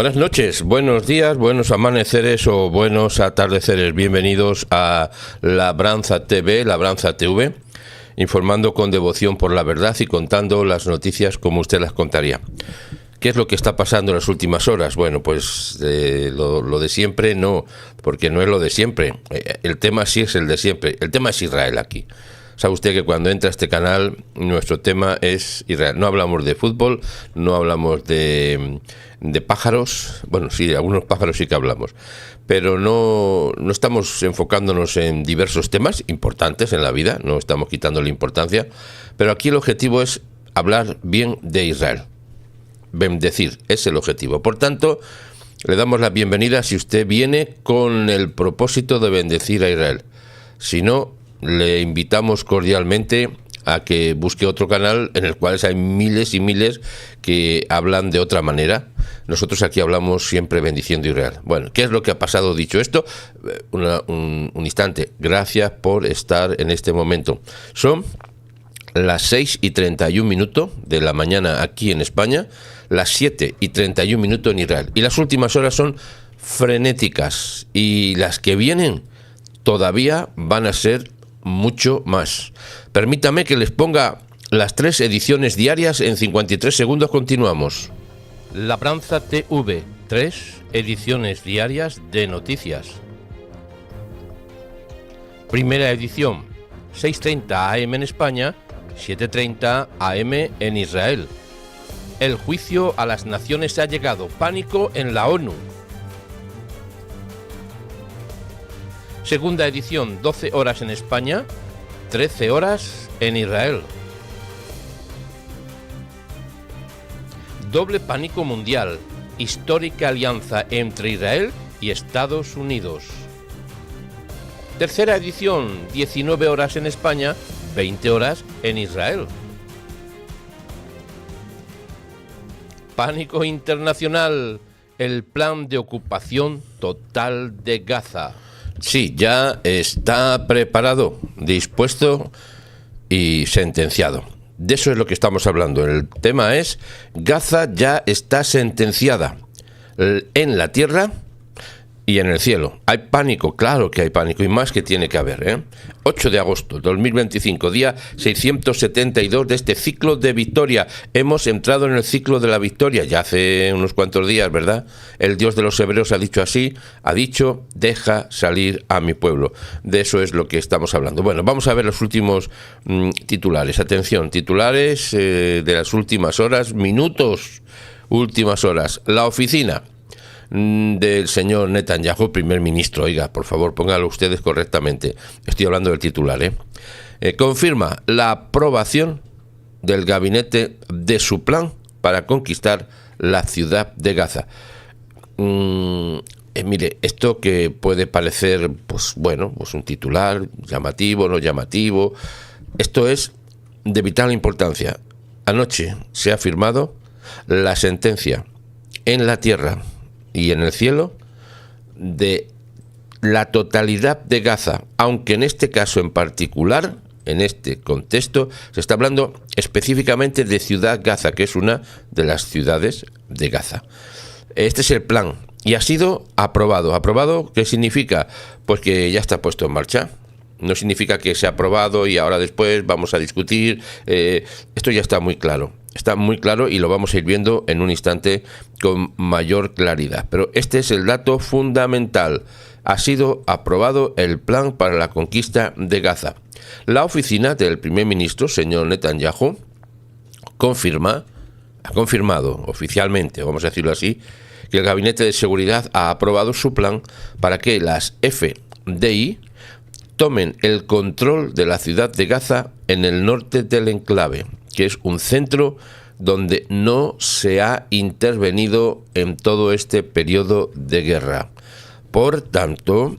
Buenas noches, buenos días, buenos amaneceres o buenos atardeceres. Bienvenidos a Labranza TV, Labranza TV, informando con devoción por la verdad y contando las noticias como usted las contaría. ¿Qué es lo que está pasando en las últimas horas? Bueno, pues lo de siempre no, porque no es lo de siempre. El tema sí es el de siempre. El tema es Israel aquí. Sabe usted que cuando entra a este canal, nuestro tema es Israel. No hablamos de fútbol, no hablamos de pájaros. Bueno, sí, algunos pájaros sí que hablamos. Pero no estamos enfocándonos en diversos temas importantes en la vida, no estamos quitándole importancia. Pero aquí el objetivo es hablar bien de Israel. Bendecir, es el objetivo. Por tanto, le damos la bienvenida si usted viene con el propósito de bendecir a Israel. Si no, le invitamos cordialmente a que busque otro canal en el cual hay miles y miles que hablan de otra manera. Nosotros aquí hablamos siempre bendiciendo a Israel. Bueno, ¿qué es lo que ha pasado dicho esto? Un instante. Gracias por estar en este momento. Son las 6:31 de la mañana aquí en España, las 7:31 en Israel. Y las últimas horas son frenéticas y las que vienen todavía van a ser mucho más. Permítame que les ponga las 3 ediciones diarias en 53 segundos. Continuamos. Labranza TV, 3 ediciones diarias de noticias. Primera edición, 6:30 AM en España, 7:30 AM en Israel. El juicio a las naciones ha llegado. Pánico en la ONU. Segunda edición, 12 horas en España, 13 horas en Israel. Doble pánico mundial. Histórica alianza entre Israel y Estados Unidos. Tercera edición, 19 horas en España, 20 horas en Israel. Pánico internacional. El plan de ocupación total de Gaza. Sí, ya está preparado, dispuesto y sentenciado. De eso es lo que estamos hablando. El tema es, Gaza ya está sentenciada en la tierra y en el cielo. Hay pánico, claro que hay pánico, y más que tiene que haber, 8 de agosto de 2025, día 672 de este ciclo de victoria. Hemos entrado en el ciclo de la victoria, ya hace unos cuantos días, ¿verdad? El Dios de los hebreos ha dicho así, ha dicho, deja salir a mi pueblo. De eso es lo que estamos hablando. Bueno, vamos a ver los últimos titulares. Atención, titulares de las últimas horas, minutos, últimas horas. La oficina del señor Netanyahu, primer ministro, oiga, por favor, póngalo ustedes correctamente, estoy hablando del titular, confirma la aprobación del gabinete de su plan para conquistar la ciudad de Gaza. Mire, esto que puede parecer, pues bueno, pues un titular llamativo, no llamativo, esto es de vital importancia. Anoche se ha firmado la sentencia en la tierra y en el cielo de la totalidad de Gaza, aunque en este caso en particular, en este contexto, se está hablando específicamente de Ciudad Gaza, que es una de las ciudades de Gaza. Este es el plan y ha sido aprobado. ¿Aprobado qué significa? Pues que ya está puesto en marcha. No significa que sea aprobado y ahora después vamos a discutir. Esto ya está muy claro. Está muy claro y lo vamos a ir viendo en un instante con mayor claridad. Pero este es el dato fundamental. Ha sido aprobado el plan para la conquista de Gaza. La oficina del primer ministro, señor Netanyahu, ha confirmado oficialmente, vamos a decirlo así, que el Gabinete de Seguridad ha aprobado su plan para que las FDI tomen el control de la ciudad de Gaza en el norte del enclave, que es un centro donde no se ha intervenido en todo este periodo de guerra. Por tanto,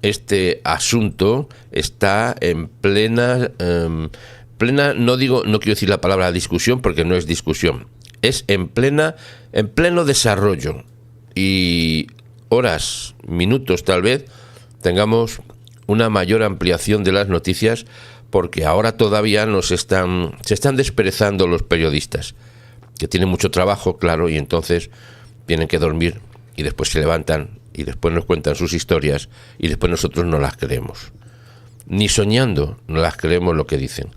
este asunto está en plena, no quiero decir la palabra discusión porque no es discusión, es en pleno desarrollo, y horas, minutos tal vez, tengamos una mayor ampliación de las noticias, porque ahora todavía se están desperezando los periodistas, que tienen mucho trabajo, claro, y entonces tienen que dormir y después se levantan y después nos cuentan sus historias y después nosotros no las creemos. Ni soñando no las creemos lo que dicen,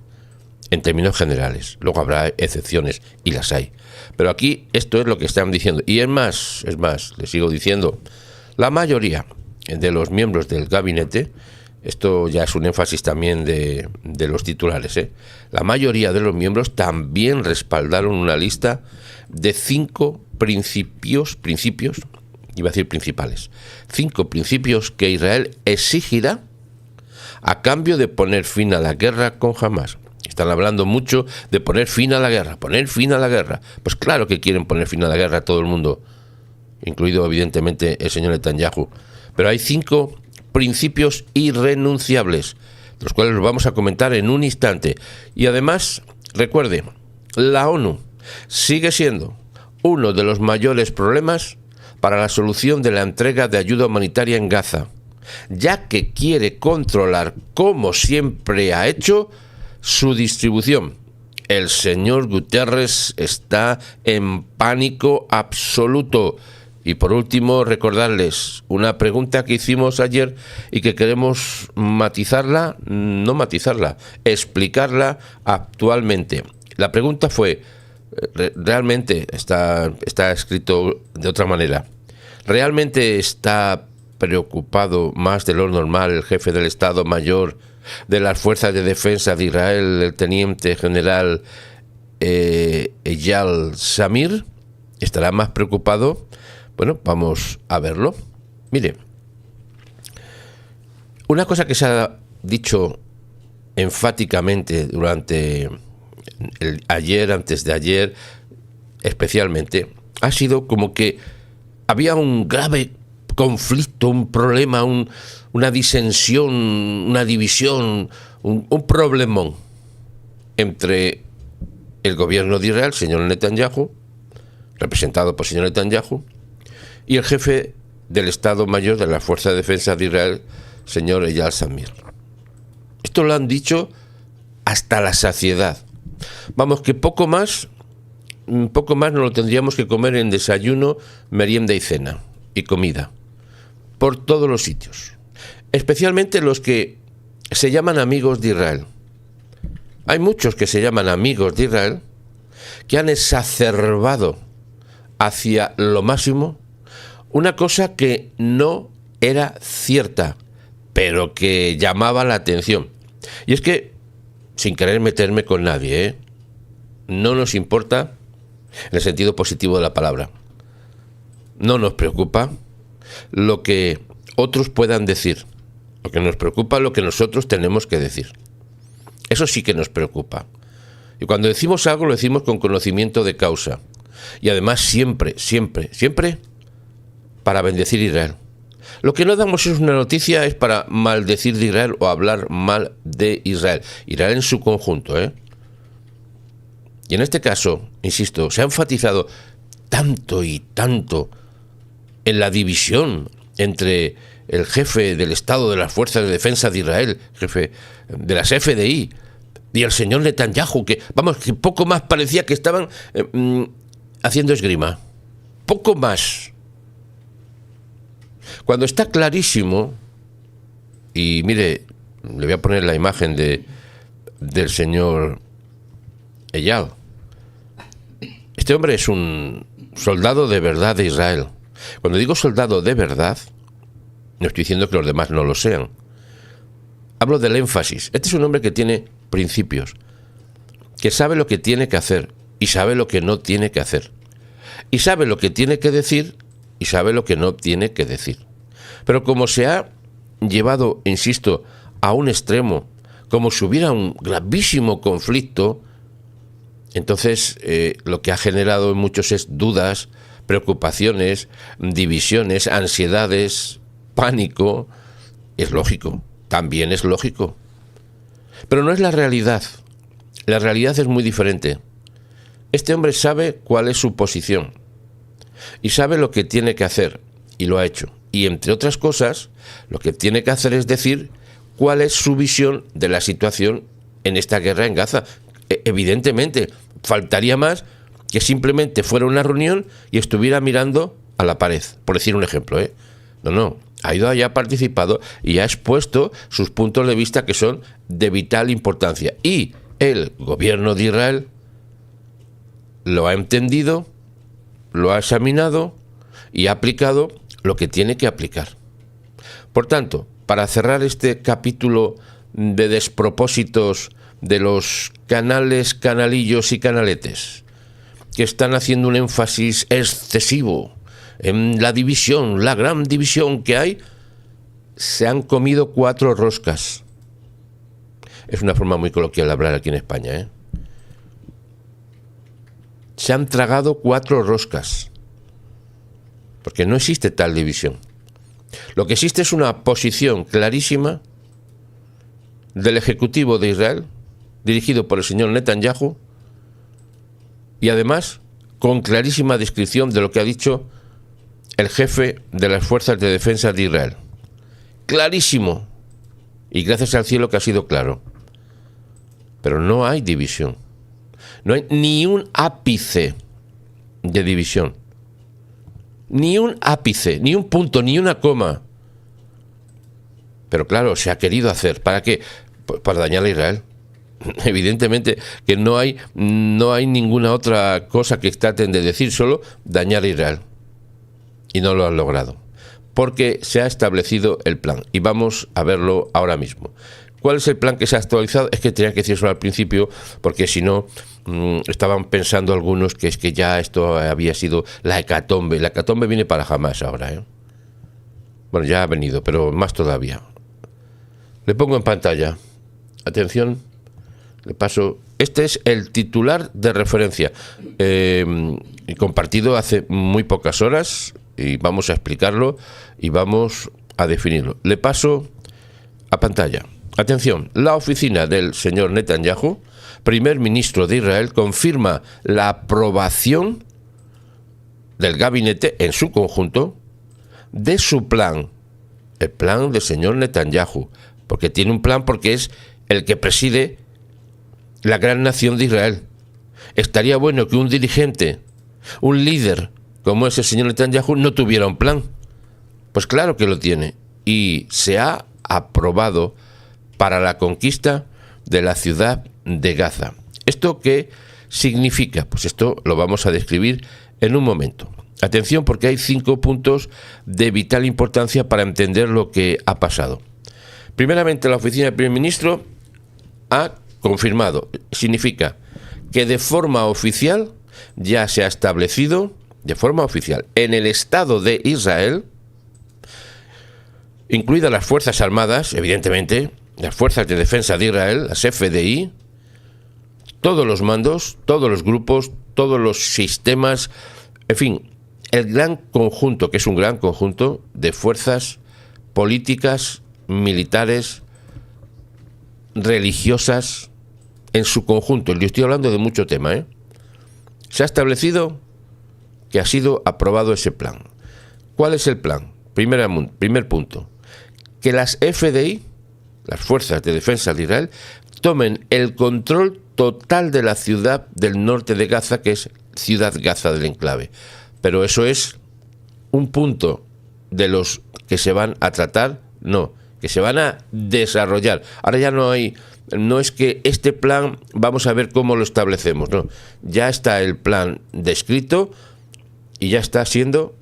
en términos generales. Luego habrá excepciones y las hay. Pero aquí esto es lo que están diciendo. Y es más, les sigo diciendo, la mayoría de los miembros del gabinete, esto ya es un énfasis también de los titulares, la mayoría de los miembros también respaldaron una lista de 5 principios, iba a decir principales, 5 principios que Israel exigirá a cambio de poner fin a la guerra con Hamás. Están hablando mucho de poner fin a la guerra, Pues claro que quieren poner fin a la guerra todo el mundo, incluido evidentemente el señor Netanyahu. Pero hay 5 principios irrenunciables, los cuales los vamos a comentar en un instante. Y además, recuerde, la ONU sigue siendo uno de los mayores problemas para la solución de la entrega de ayuda humanitaria en Gaza, ya que quiere controlar, como siempre ha hecho, su distribución. El señor Guterres está en pánico absoluto. Y por último, recordarles una pregunta que hicimos ayer y que queremos explicarla actualmente. La pregunta fue, realmente está escrito de otra manera, ¿realmente está preocupado más de lo normal el jefe del Estado Mayor de las Fuerzas de Defensa de Israel, el teniente general Eyal Zamir? ¿Estará más preocupado? Bueno, vamos a verlo. Mire, una cosa que se ha dicho enfáticamente durante antes de ayer, especialmente, ha sido como que había un grave conflicto, un problema, una disensión, una división, un problemón entre el gobierno de Israel, señor Netanyahu, representado por el señor Netanyahu, y el jefe del Estado Mayor de la Fuerza de Defensa de Israel, señor Eyal Zamir. Esto lo han dicho hasta la saciedad. Vamos, que poco más nos lo tendríamos que comer en desayuno, merienda y cena, y comida, por todos los sitios. Especialmente los que se llaman amigos de Israel. Hay muchos que se llaman amigos de Israel que han exacerbado hacia lo máximo una cosa que no era cierta, pero que llamaba la atención. Y es que, sin querer meterme con nadie, no nos importa, en el sentido positivo de la palabra, no nos preocupa lo que otros puedan decir. Lo que nos preocupa es lo que nosotros tenemos que decir. Eso sí que nos preocupa. Y cuando decimos algo, lo decimos con conocimiento de causa. Y además siempre para bendecir Israel. Lo que no damos es una noticia, es para maldecir de Israel o hablar mal de Israel. Israel en su conjunto, Y en este caso, insisto, se ha enfatizado tanto y tanto en la división entre el jefe del Estado de las Fuerzas de Defensa de Israel, jefe de las FDI, y el señor Netanyahu, que poco más parecía que estaban haciendo esgrima. Poco más. Cuando está clarísimo, y mire, le voy a poner la imagen del señor Eyal. Este hombre es un soldado de verdad de Israel. Cuando digo soldado de verdad, no estoy diciendo que los demás no lo sean. Hablo del énfasis. Este es un hombre que tiene principios, que sabe lo que tiene que hacer y sabe lo que no tiene que hacer. Y sabe lo que tiene que decir y sabe lo que no tiene que decir. Pero como se ha llevado, insisto, a un extremo, como si hubiera un gravísimo conflicto, entonces lo que ha generado en muchos es dudas, preocupaciones, divisiones, ansiedades, pánico. Es lógico, también es lógico. Pero no es la realidad. La realidad es muy diferente. Este hombre sabe cuál es su posición y sabe lo que tiene que hacer, y lo ha hecho. Y entre otras cosas, lo que tiene que hacer es decir cuál es su visión de la situación en esta guerra en Gaza. Evidentemente, faltaría más que simplemente fuera una reunión y estuviera mirando a la pared, por decir un ejemplo, ¿eh? No, ha ido allá, ha participado y ha expuesto sus puntos de vista que son de vital importancia. Y el gobierno de Israel lo ha entendido, lo ha examinado y ha aplicado lo que tiene que aplicar. Por tanto, para cerrar este capítulo de despropósitos de los canales, canalillos y canaletes, que están haciendo un énfasis excesivo en la división, la gran división que hay, se han comido 4 roscas. Es una forma muy coloquial de hablar aquí en España, ¿eh? Se han tragado 4 roscas, porque no existe tal división. Lo que existe es una posición clarísima del Ejecutivo de Israel, dirigido por el señor Netanyahu, y además con clarísima descripción de lo que ha dicho el jefe de las Fuerzas de Defensa de Israel. Clarísimo. Y gracias al cielo que ha sido claro. Pero no hay división. No hay ni un ápice de división. Ni un ápice, ni un punto, ni una coma. Pero claro, se ha querido hacer. ¿Para qué? Para dañar a Israel. Evidentemente que no hay ninguna otra cosa que traten de decir, solo dañar a Israel. Y no lo han logrado. Porque se ha establecido el plan. Y vamos a verlo ahora mismo. ¿Cuál es el plan que se ha actualizado? Es que tenía que decirlo al principio, porque si no, estaban pensando algunos que es que ya esto había sido la hecatombe. La hecatombe viene para jamás ahora, ¿eh? Bueno, ya ha venido, pero más todavía. Le pongo en pantalla. Atención. Le paso. Este es el titular de referencia. Compartido hace muy pocas horas. Y vamos a explicarlo y vamos a definirlo. Le paso a pantalla. Atención, la oficina del señor Netanyahu, primer ministro de Israel, confirma la aprobación del gabinete en su conjunto de su plan, el plan del señor Netanyahu, porque tiene un plan porque es el que preside la gran nación de Israel. Estaría bueno que un dirigente, un líder como es el señor Netanyahu, no tuviera un plan. Pues claro que lo tiene. Y se ha aprobado para la conquista de la ciudad de Gaza. ¿Esto qué significa? Pues esto lo vamos a describir en un momento. Atención, porque hay 5 puntos de vital importancia para entender lo que ha pasado. Primeramente, la oficina del primer ministro ha confirmado. Significa que de forma oficial ya se ha establecido, de forma oficial, en el Estado de Israel, incluidas las Fuerzas Armadas, evidentemente, las Fuerzas de Defensa de Israel, las FDI, todos los mandos, todos los grupos, todos los sistemas, en fin, el gran conjunto, que es un gran conjunto de fuerzas políticas, militares, religiosas, en su conjunto. Yo estoy hablando de mucho tema, ¿eh? Se ha establecido que ha sido aprobado ese plan. ¿Cuál es el plan? Primer punto. Que las FDI, las Fuerzas de Defensa de Israel, tomen el control total de la ciudad del norte de Gaza, que es Ciudad Gaza del Enclave. Pero eso es un punto de los que se van a tratar, no, que se van a desarrollar. Ahora ya no es que este plan vamos a ver cómo lo establecemos, no. Ya está el plan descrito y ya está siendo,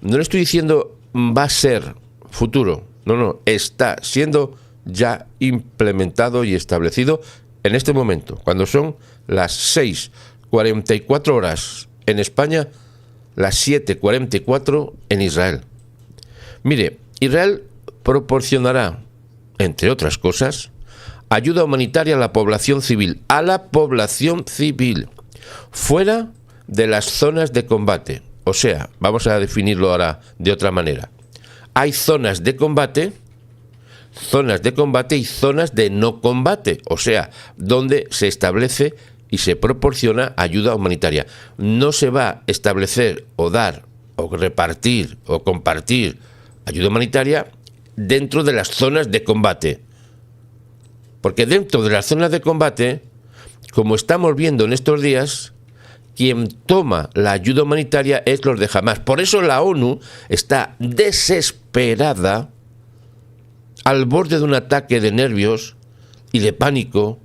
no le estoy diciendo va a ser futuro, no, está siendo ya implementado y establecido en este momento, cuando son las 6:44 horas en España, las 7:44 en Israel. Mire, Israel proporcionará, entre otras cosas, ayuda humanitaria a la población civil, fuera de las zonas de combate. O sea, vamos a definirlo ahora de otra manera. Hay zonas de combate y zonas de no combate, o sea, donde se establece y se proporciona ayuda humanitaria. No se va a establecer o dar o repartir o compartir ayuda humanitaria dentro de las zonas de combate. Porque dentro de las zonas de combate, como estamos viendo en estos días, quien toma la ayuda humanitaria es los de Hamás. Por eso la ONU está desesperada, al borde de un ataque de nervios y de pánico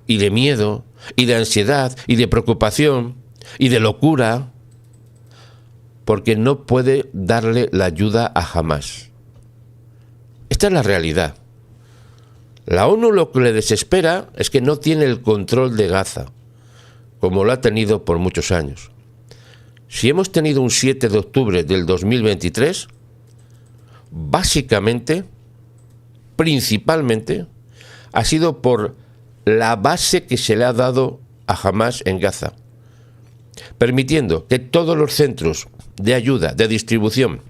y de miedo y de ansiedad y de preocupación y de locura, porque no puede darle la ayuda a Hamás. Esta es la realidad. La ONU lo que le desespera es que no tiene el control de Gaza, como lo ha tenido por muchos años. Si hemos tenido un 7 de octubre del 2023, básicamente, principalmente, ha sido por la base que se le ha dado a Hamás en Gaza, permitiendo que todos los centros de ayuda, de distribución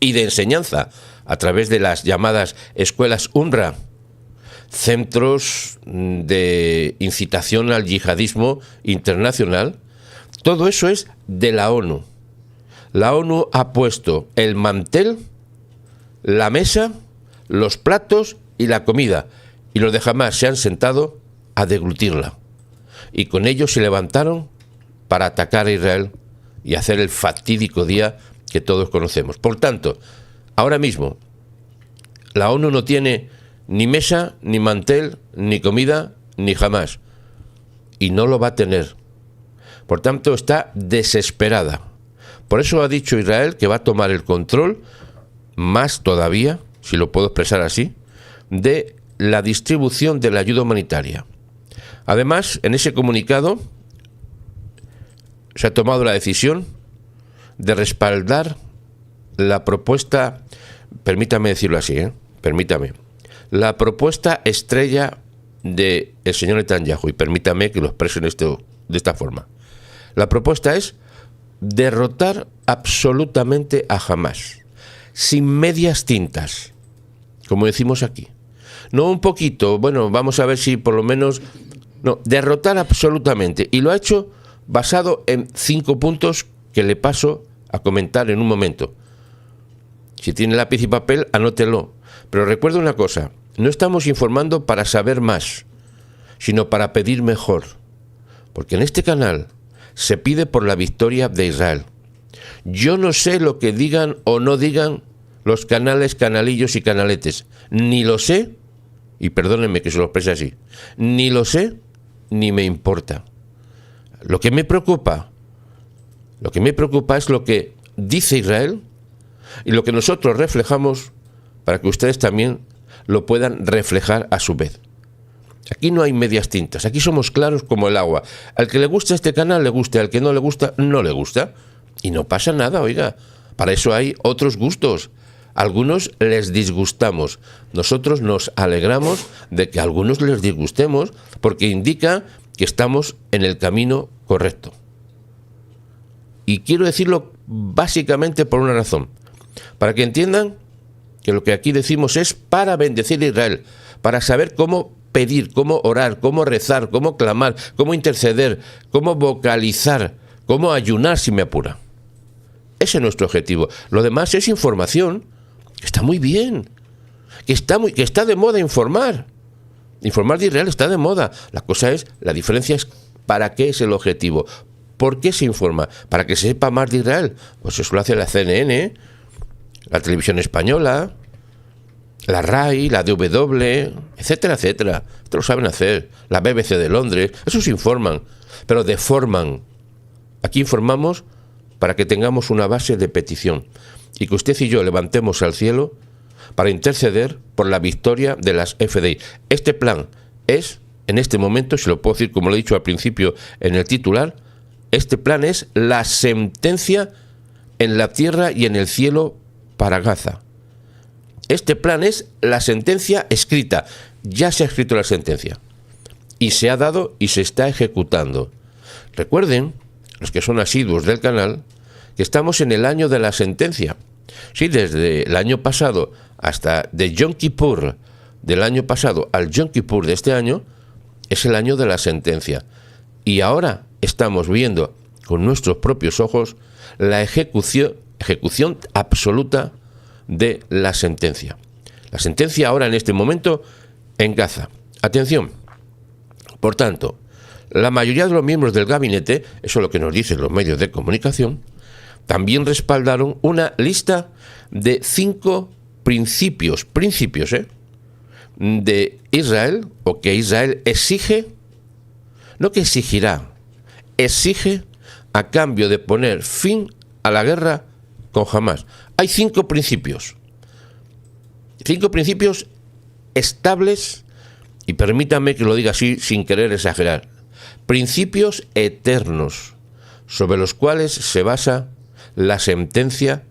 y de enseñanza a través de las llamadas escuelas UNRWA, centros de incitación al yihadismo internacional, todo eso es de la ONU. La ONU ha puesto el mantel, la mesa, los platos y la comida, y los de Hamás se han sentado a deglutirla. Y con ello se levantaron para atacar a Israel y hacer el fatídico día que todos conocemos. Por tanto, ahora mismo, la ONU no tiene ni mesa, ni mantel, ni comida, ni Hamás. Y no lo va a tener. Por tanto, está desesperada. Por eso ha dicho Israel que va a tomar el control, más todavía, si lo puedo expresar así, de la distribución de la ayuda humanitaria. Además, en ese comunicado se ha tomado la decisión de respaldar la propuesta, permítame decirlo así, permítame, la propuesta estrella del señor Netanyahu, y permítame que lo exprese de esta forma. La propuesta es derrotar absolutamente a Hamás, sin medias tintas, como decimos aquí. No un poquito, bueno, vamos a ver si por lo menos... No, derrotar absolutamente. Y lo ha hecho basado en 5 puntos que le paso a comentar en un momento. Si tiene lápiz y papel, anótelo. Pero recuerda una cosa, no estamos informando para saber más, sino para pedir mejor. Porque en este canal se pide por la victoria de Israel. Yo no sé lo que digan o no digan los canales, canalillos y canaletes. Ni lo sé, y perdónenme que se lo exprese así, ni lo sé, ni me importa. Lo que me preocupa es lo que dice Israel y lo que nosotros reflejamos para que ustedes también lo puedan reflejar a su vez. Aquí no hay medias tintas, aquí somos claros como el agua. Al que le gusta este canal le gusta, al que no le gusta, no le gusta. Y no pasa nada, oiga. Para eso hay otros gustos. Algunos les disgustamos. Nosotros nos alegramos de que a algunos les disgustemos porque indica que estamos en el camino correcto. Y quiero decirlo básicamente por una razón. Para que entiendan que lo que aquí decimos es para bendecir a Israel, para saber cómo pedir, cómo orar, cómo rezar, cómo clamar, cómo interceder, cómo vocalizar, cómo ayunar si me apura. Ese es nuestro objetivo. Lo demás es información, que está muy bien, que está de moda informar. Informar de Israel está de moda. La cosa es, la diferencia es para qué es el objetivo. ¿Por qué se informa? ¿Para que se sepa más de Israel? Pues eso lo hace la CNN, la televisión española, la RAI, la DW, etcétera, etcétera. Esto lo saben hacer. La BBC de Londres. Esos informan, pero deforman. Aquí informamos para que tengamos una base de petición y que usted y yo levantemos al cielo para interceder por la victoria de las FDI. Este plan es, en este momento, si lo puedo decir como lo he dicho al principio en el titular, este plan es la sentencia en la tierra y en el cielo para Gaza. Este plan es la sentencia escrita. Ya se ha escrito la sentencia. Y se ha dado y se está ejecutando. Recuerden, los que son asiduos del canal, que estamos en el año de la sentencia. Sí, desde el año pasado hasta de Yom Kippur del año pasado al Yom Kippur de este año, es el año de la sentencia. Y ahora estamos viendo con nuestros propios ojos la ejecución absoluta de la sentencia. La sentencia ahora en este momento en Gaza. Atención. Por tanto, La mayoría de los miembros del gabinete, eso es lo que nos dicen los medios de comunicación, también respaldaron una lista de 5 principios de Israel, o que Israel exige, no que exigirá, exige a cambio de poner fin a la guerra con Hamás. Hay 5 principios estables, y permítanme que lo diga así sin querer exagerar, principios eternos sobre los cuales se basa la sentencia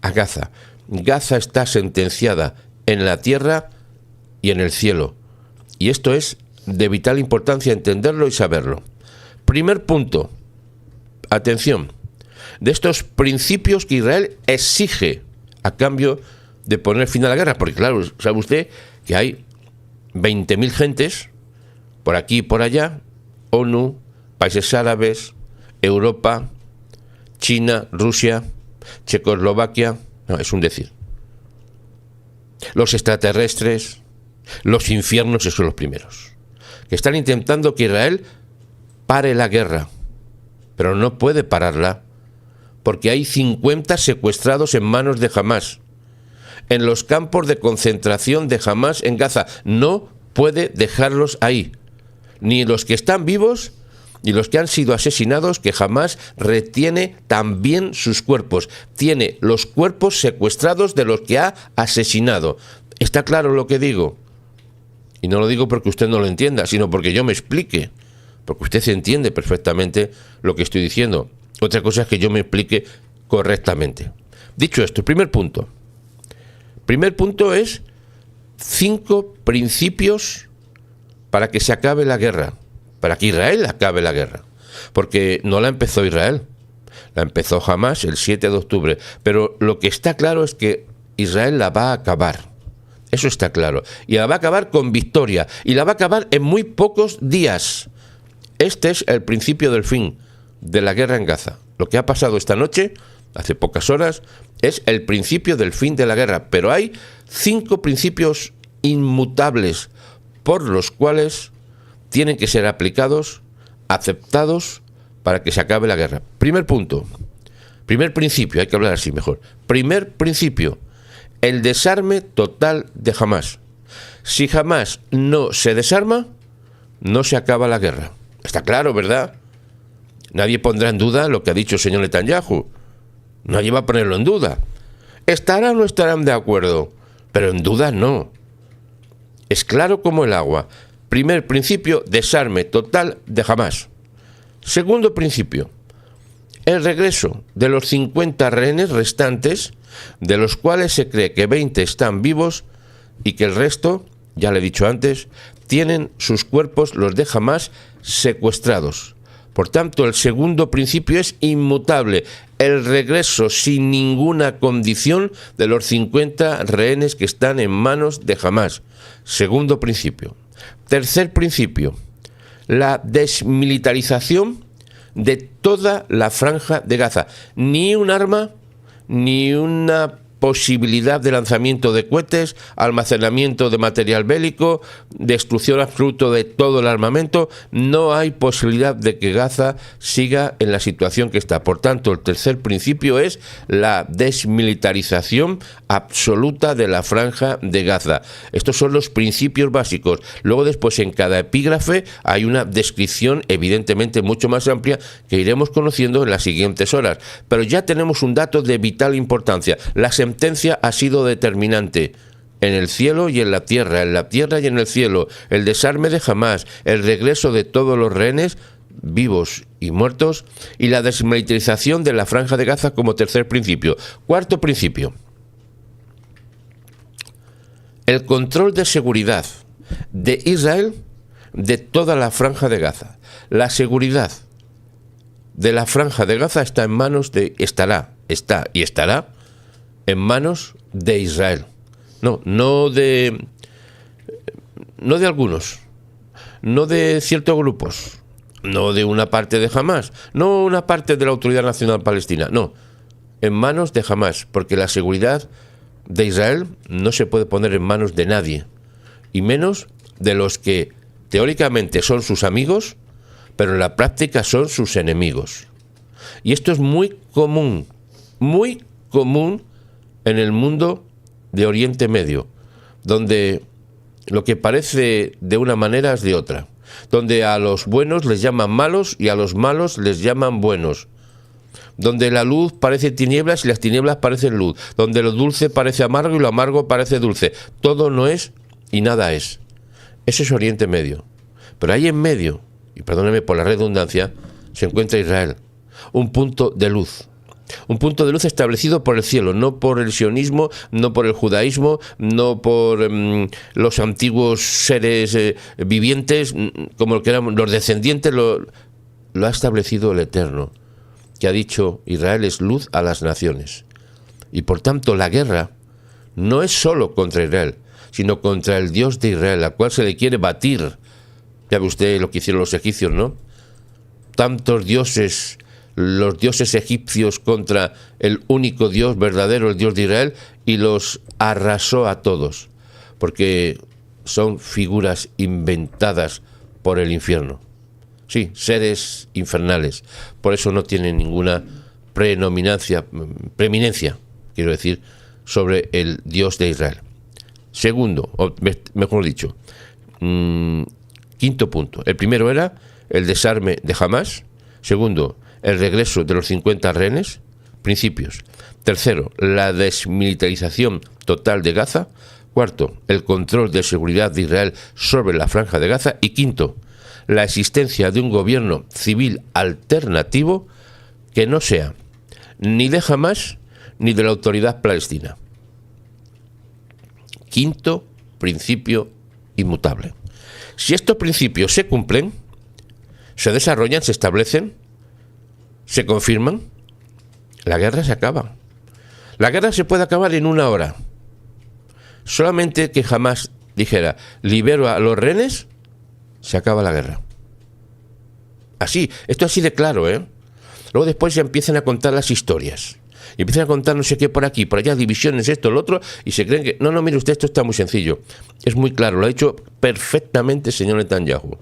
a Gaza. Gaza está sentenciada en la tierra y en el cielo, y esto es de vital importancia entenderlo y saberlo. Primer punto, atención, de estos principios que Israel exige a cambio de poner fin a la guerra, porque claro, sabe usted que hay 20.000 gentes por aquí y por allá, ONU, países árabes, Europa, China, Rusia, Checoslovaquia, no, es un decir. Los extraterrestres, los infiernos, esos son los primeros, que están intentando que Israel pare la guerra, pero no puede pararla, porque hay 50 secuestrados en manos de Hamás, en los campos de concentración de Hamás en Gaza. No puede dejarlos ahí, ni los que están vivos, ni los que han sido asesinados, que Hamás retiene también sus cuerpos. Tiene los cuerpos secuestrados de los que ha asesinado. ¿Está claro lo que digo? Y no lo digo porque usted no lo entienda, sino porque yo me explique, porque usted entiende perfectamente lo que estoy diciendo. Otra cosa es que yo me explique correctamente. Dicho esto, el primer punto. Primer punto es 5 principios para que se acabe la guerra, para que Israel acabe la guerra. Porque no la empezó Israel, la empezó Hamás el 7 de octubre. Pero lo que está claro es que Israel la va a acabar. Eso está claro. Y la va a acabar con victoria. Y la va a acabar en muy pocos días. Este es el principio del fin de la guerra en Gaza. Lo que ha pasado esta noche, hace pocas horas, es el principio del fin de la guerra. Pero hay 5 principios inmutables por los cuales tienen que ser aplicados, aceptados, para que se acabe la guerra. Primer punto, primer principio, hay que hablar así mejor. Primer principio, el desarme total de Hamás. Si Hamás no se desarma, no se acaba la guerra. Está claro, ¿verdad? Nadie pondrá en duda lo que ha dicho el señor Netanyahu. Nadie va a ponerlo en duda. ¿Estarán o no estarán de acuerdo? Pero en duda no. Es claro como el agua. Primer principio, desarme total de Hamás. Segundo principio, el regreso de los 50 rehenes restantes, de los cuales se cree que 20 están vivos y que el resto, ya le he dicho antes, tienen sus cuerpos, los de Hamás, secuestrados. Por tanto, el segundo principio es inmutable, el regreso sin ninguna condición de los 50 rehenes que están en manos de Hamás. Segundo principio. Tercer principio, la desmilitarización de toda la franja de Gaza. Ni un arma, ni una posibilidad de lanzamiento de cohetes, almacenamiento de material bélico, destrucción absoluta de todo el armamento. No hay posibilidad de que Gaza siga en la situación que está. Por tanto, el tercer principio es la desmilitarización absoluta de la franja de Gaza. Estos son los principios básicos. Luego después en cada epígrafe hay una descripción evidentemente mucho más amplia que iremos conociendo en las siguientes horas. Pero ya tenemos un dato de vital importancia. La sentencia ha sido determinante en el cielo y en la tierra y en el cielo, el desarme de Hamás, el regreso de todos los rehenes vivos y muertos y la desmilitarización de la franja de Gaza como tercer principio. Cuarto principio, el control de seguridad de Israel de toda la franja de Gaza. La seguridad de la franja de Gaza está en manos de, estará en manos de Israel. No de algunos, no de ciertos grupos, no de una parte de Hamás, no una parte de la Autoridad Nacional Palestina, no, en manos de Hamás, porque la seguridad de Israel no se puede poner en manos de nadie, y menos de los que teóricamente son sus amigos, pero en la práctica son sus enemigos. Y esto es muy común en el mundo de Oriente Medio, donde lo que parece de una manera es de otra, donde a los buenos les llaman malos y a los malos les llaman buenos, donde la luz parece tinieblas y las tinieblas parecen luz, donde lo dulce parece amargo y lo amargo parece dulce. Todo no es y nada es. Eso es Oriente Medio. Pero ahí en medio, y perdónenme por la redundancia, se encuentra Israel, un punto de luz. Un punto de luz establecido por el cielo, no por el sionismo, no por el judaísmo, no por los antiguos seres vivientes, como lo que eran los descendientes, lo ha establecido el Eterno, que ha dicho: Israel es luz a las naciones. Y por tanto la guerra no es solo contra Israel, sino contra el Dios de Israel, al cual se le quiere batir. Ya ve usted lo que hicieron los egipcios, ¿no? Tantos dioses, los dioses egipcios contra el único Dios verdadero, el Dios de Israel, y los arrasó a todos, porque son figuras inventadas por el infierno. Sí, seres infernales. Por eso no tienen ninguna preeminencia, quiero decir, sobre el Dios de Israel. Segundo, o mejor dicho, quinto punto. El primero era el desarme de Hamás. Segundo, el regreso de los 50 rehenes. Principios. Tercero, la desmilitarización total de Gaza. Cuarto, el control de seguridad de Israel sobre la franja de Gaza. Y quinto, la existencia de un gobierno civil alternativo que no sea ni de Hamás ni de la autoridad palestina. Quinto principio inmutable. Si estos principios se cumplen, se desarrollan, se establecen, se confirman, la guerra se acaba. La guerra se puede acabar en 1 hora. Solamente que Hamás dijera: libero a los rehenes, se acaba la guerra. Así, esto así de claro, ¿eh? Luego después ya empiezan a contar las historias. Y empiezan a contar no sé qué por aquí, por allá, divisiones, esto, lo otro, y se creen que... No, mire usted, esto está muy sencillo. Es muy claro, lo ha dicho perfectamente el señor Netanyahu.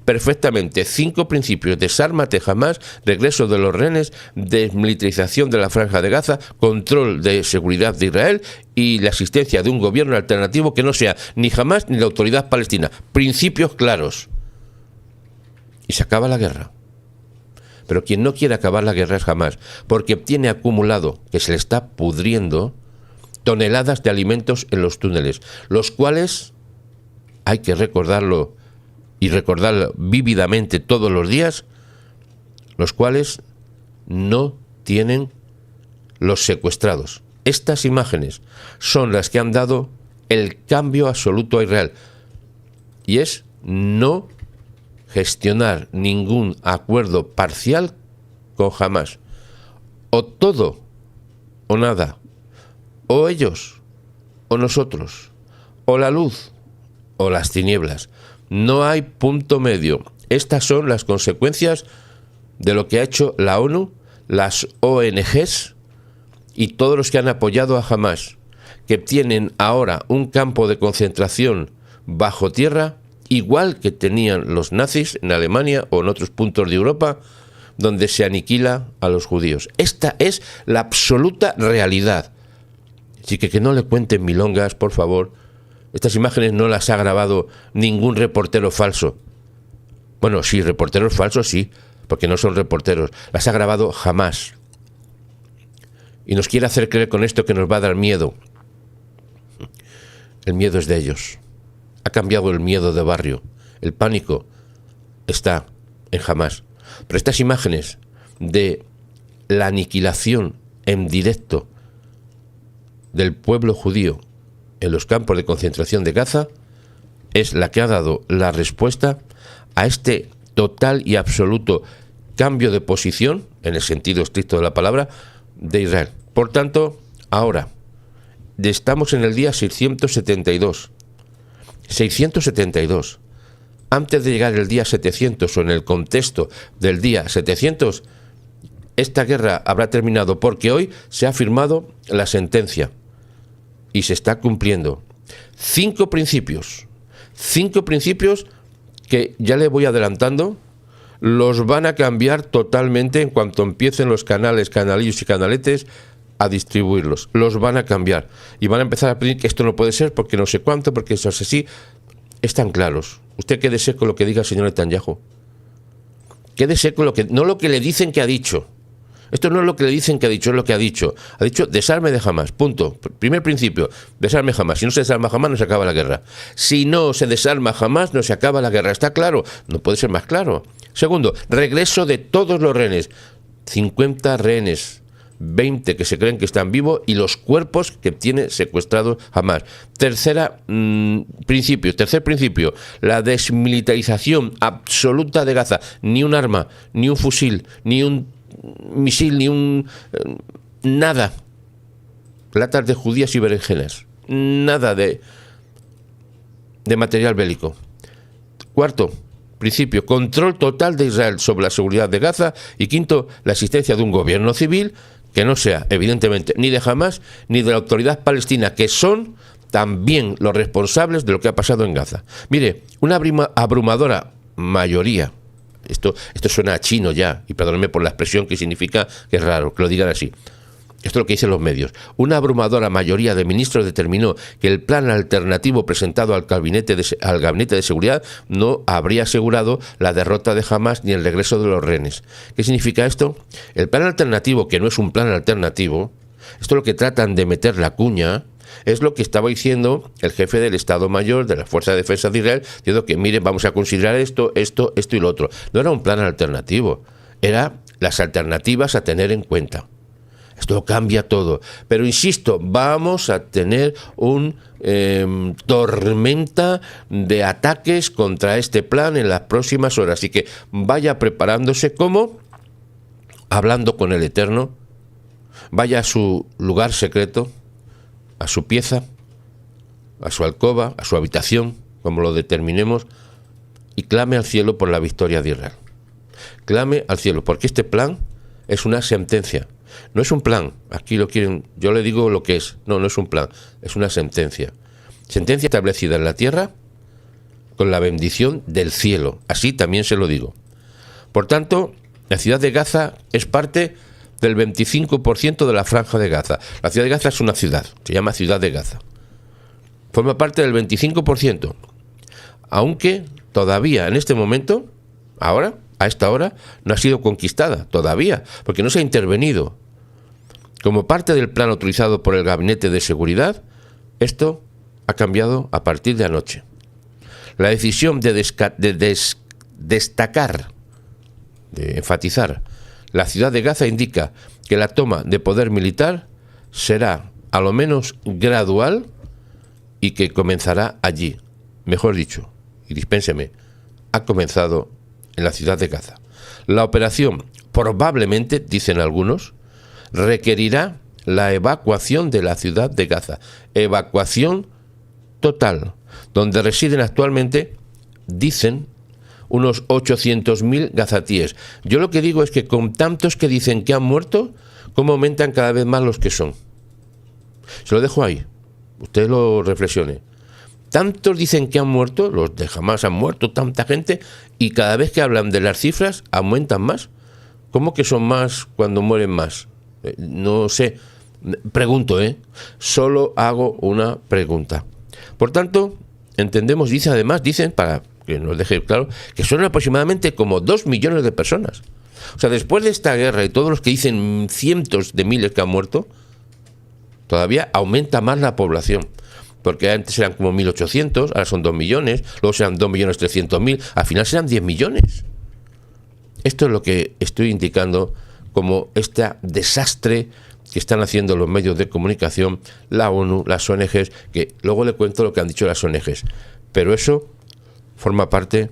Perfectamente. 5 principios: desármate Hamás, regreso de los rehenes, desmilitarización de la franja de Gaza, control de seguridad de Israel y la existencia de un gobierno alternativo que no sea ni Hamás ni la autoridad palestina. Principios claros. Y se acaba la guerra. Pero quien no quiere acabar la guerra es Hamás, porque tiene acumulado, que se le está pudriendo, toneladas de alimentos en los túneles, los cuales, hay que recordarlo y recordarlo vívidamente todos los días, los cuales no tienen los secuestrados. Estas imágenes son las que han dado el cambio absoluto a Israel, y es no gestionar ningún acuerdo parcial con Hamás. O todo o nada. O ellos o nosotros. O la luz o las tinieblas. No hay punto medio. Estas son las consecuencias de lo que ha hecho la ONU, las ONGs y todos los que han apoyado a Hamás, que tienen ahora un campo de concentración bajo tierra, igual que tenían los nazis en Alemania o en otros puntos de Europa, donde se aniquila a los judíos. Esta es la absoluta realidad. Así que no le cuenten milongas, por favor. Estas imágenes no las ha grabado ningún reportero falso. Bueno, sí, reporteros falsos sí, porque no son reporteros. Las ha grabado Hamás. Y nos quiere hacer creer con esto que nos va a dar miedo. El miedo es de ellos. Ha cambiado el miedo de barrio. El pánico está en Hamás. Pero estas imágenes de la aniquilación en directo del pueblo judío en los campos de concentración de Gaza es la que ha dado la respuesta a este total y absoluto cambio de posición, en el sentido estricto de la palabra, de Israel. Por tanto, ahora estamos en el día 672. 672. Antes de llegar el día 700 o en el contexto del día 700, esta guerra habrá terminado, porque hoy se ha firmado la sentencia y se está cumpliendo. 5 principios que ya le voy adelantando, los van a cambiar totalmente en cuanto empiecen los canales, canalillos y canaletes a distribuirlos. Los van a cambiar y van a empezar a pedir que esto no puede ser porque no sé cuánto, porque eso es así. Están claros. Usted quédese con lo que diga el señor Netanyahu. Quédese con lo que, no lo que le dicen que ha dicho. Esto no es lo que le dicen que ha dicho, es lo que ha dicho. Ha dicho desarme de Hamás, punto. Primer principio, desarme Hamás. Si no se desarma Hamás, no se acaba la guerra. Si no se desarma Hamás, no se acaba la guerra. ¿Está claro? No puede ser más claro. Segundo, regreso de todos los rehenes. 50 rehenes. 20 que se creen que están vivos y los cuerpos que tiene secuestrados Hamás. Tercer principio, la desmilitarización absoluta de Gaza. Ni un arma, ni un fusil, ni un misil, ni un... nada. Latas de judías y berenjenas. Nada de material bélico. Cuarto principio, control total de Israel sobre la seguridad de Gaza. Y quinto, la existencia de un gobierno civil que no sea, evidentemente, ni de Hamás ni de la autoridad palestina, que son también los responsables de lo que ha pasado en Gaza. Mire, una abrumadora mayoría, esto suena a chino ya, y perdónenme por la expresión que significa que es raro que lo digan así. Esto es lo que dicen los medios. Una abrumadora mayoría de ministros determinó que el plan alternativo presentado al gabinete de seguridad no habría asegurado la derrota de Hamás ni el regreso de los rehenes. ¿Qué significa esto? El plan alternativo, que no es un plan alternativo, esto es lo que tratan de meter la cuña, es lo que estaba diciendo el jefe del Estado Mayor de la Fuerza de Defensa de Israel, diciendo que miren, vamos a considerar esto y lo otro. No era un plan alternativo, eran las alternativas a tener en cuenta. Esto cambia todo. Pero insisto, vamos a tener un tormenta de ataques contra este plan en las próximas horas. Así que vaya preparándose como hablando con el Eterno. Vaya a su lugar secreto, a su pieza, a su alcoba, a su habitación, como lo determinemos, y clame al cielo por la victoria de Israel. Clame al cielo, porque este plan es una sentencia. No es un plan, aquí lo quieren, yo le digo lo que es, no es un plan, es una sentencia. Sentencia establecida en la tierra con la bendición del cielo, así también se lo digo. Por tanto, la ciudad de Gaza es parte del 25% de la franja de Gaza. La ciudad de Gaza es una ciudad, se llama Ciudad de Gaza. Forma parte del 25%, aunque todavía en este momento, ahora, a esta hora, no ha sido conquistada todavía, porque no se ha intervenido. Como parte del plan autorizado por el Gabinete de Seguridad, esto ha cambiado a partir de anoche. La decisión de destacar, de enfatizar, la ciudad de Gaza indica que la toma de poder militar será a lo menos gradual y que comenzará allí. Mejor dicho, y dispénseme, ha comenzado en la ciudad de Gaza. La operación probablemente, dicen algunos, requerirá la evacuación de la ciudad de Gaza. Evacuación total, donde residen actualmente, dicen, unos 800.000 gazatíes. Yo lo que digo es que con tantos que dicen que han muerto, ¿cómo aumentan cada vez más los que son? Se lo dejo ahí, usted lo reflexione. Tantos dicen que han muerto, los de Hamás han muerto, tanta gente, y cada vez que hablan de las cifras, aumentan más. ¿Cómo que son más cuando mueren más? No sé, pregunto, solo hago una pregunta. Por tanto, entendemos, dicen, para que nos deje claro, que son aproximadamente como 2 millones de personas. O sea, después de esta guerra y todos los que dicen cientos de miles que han muerto, todavía aumenta más la población. Porque antes eran como 1.800, ahora son 2 millones, luego serán 2.300.000, al final serán 10 millones. Esto es lo que estoy indicando como este desastre que están haciendo los medios de comunicación, la ONU, las ONGs, que luego le cuento lo que han dicho las ONGs. Pero eso forma parte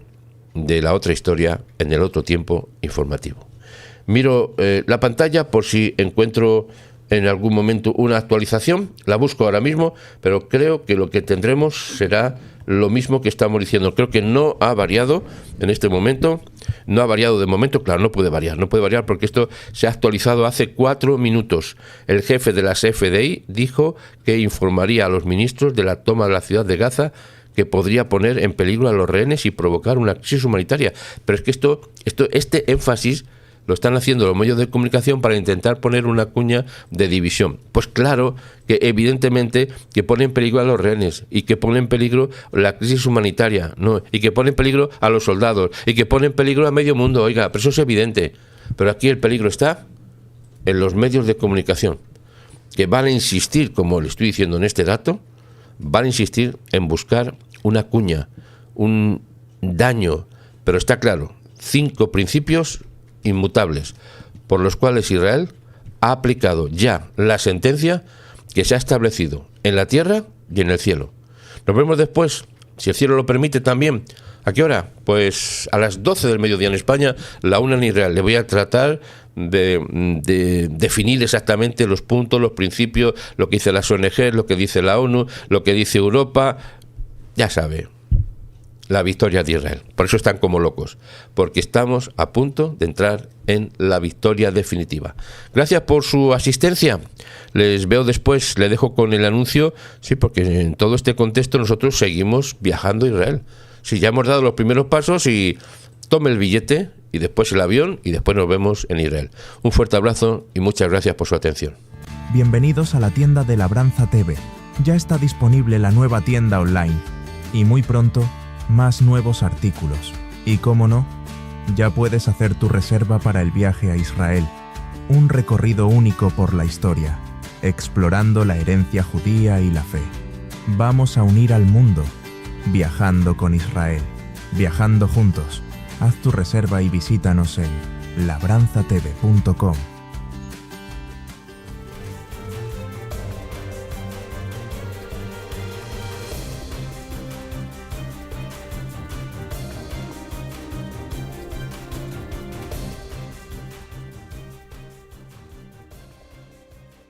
de la otra historia en el otro tiempo informativo. Miro la pantalla por si encuentro en algún momento una actualización, la busco ahora mismo, pero creo que lo que tendremos será lo mismo que estamos diciendo. Creo que no ha variado en este momento, no ha variado de momento, claro, no puede variar porque esto se ha actualizado hace 4 minutos. El jefe de las FDI dijo que informaría a los ministros de la toma de la ciudad de Gaza que podría poner en peligro a los rehenes y provocar una crisis humanitaria. Pero es que este énfasis lo están haciendo los medios de comunicación para intentar poner una cuña de división. Pues claro que evidentemente que pone en peligro a los rehenes y que pone en peligro la crisis humanitaria, ¿no? Y que pone en peligro a los soldados y que pone en peligro a medio mundo. Oiga, pero eso es evidente. Pero aquí el peligro está en los medios de comunicación, que van a insistir, como le estoy diciendo en este dato, van a insistir en buscar una cuña, un daño. Pero está claro, 5 principios inmutables por los cuales Israel ha aplicado ya la sentencia que se ha establecido en la tierra y en el cielo. Nos vemos después, si el cielo lo permite también. ¿A qué hora? Pues a las 12 del mediodía en España, la 1 en Israel. Le voy a tratar de definir exactamente los puntos, los principios, lo que dice las ONG, lo que dice la ONU, lo que dice Europa. Ya sabe, la victoria de Israel. Por eso están como locos, porque estamos a punto de entrar en la victoria definitiva. Gracias por su asistencia. Les veo después, le dejo con el anuncio, sí, porque en todo este contexto nosotros seguimos viajando a Israel. Sí, ya hemos dado los primeros pasos y tome el billete y después el avión y después nos vemos en Israel. Un fuerte abrazo y muchas gracias por su atención. Bienvenidos a la tienda de Labranza TV. Ya está disponible la nueva tienda online y muy pronto más nuevos artículos. Y cómo no, ya puedes hacer tu reserva para el viaje a Israel, un recorrido único por la historia, explorando la herencia judía y la fe. Vamos a unir al mundo, viajando con Israel, viajando juntos. Haz tu reserva y visítanos en labranzatv.com.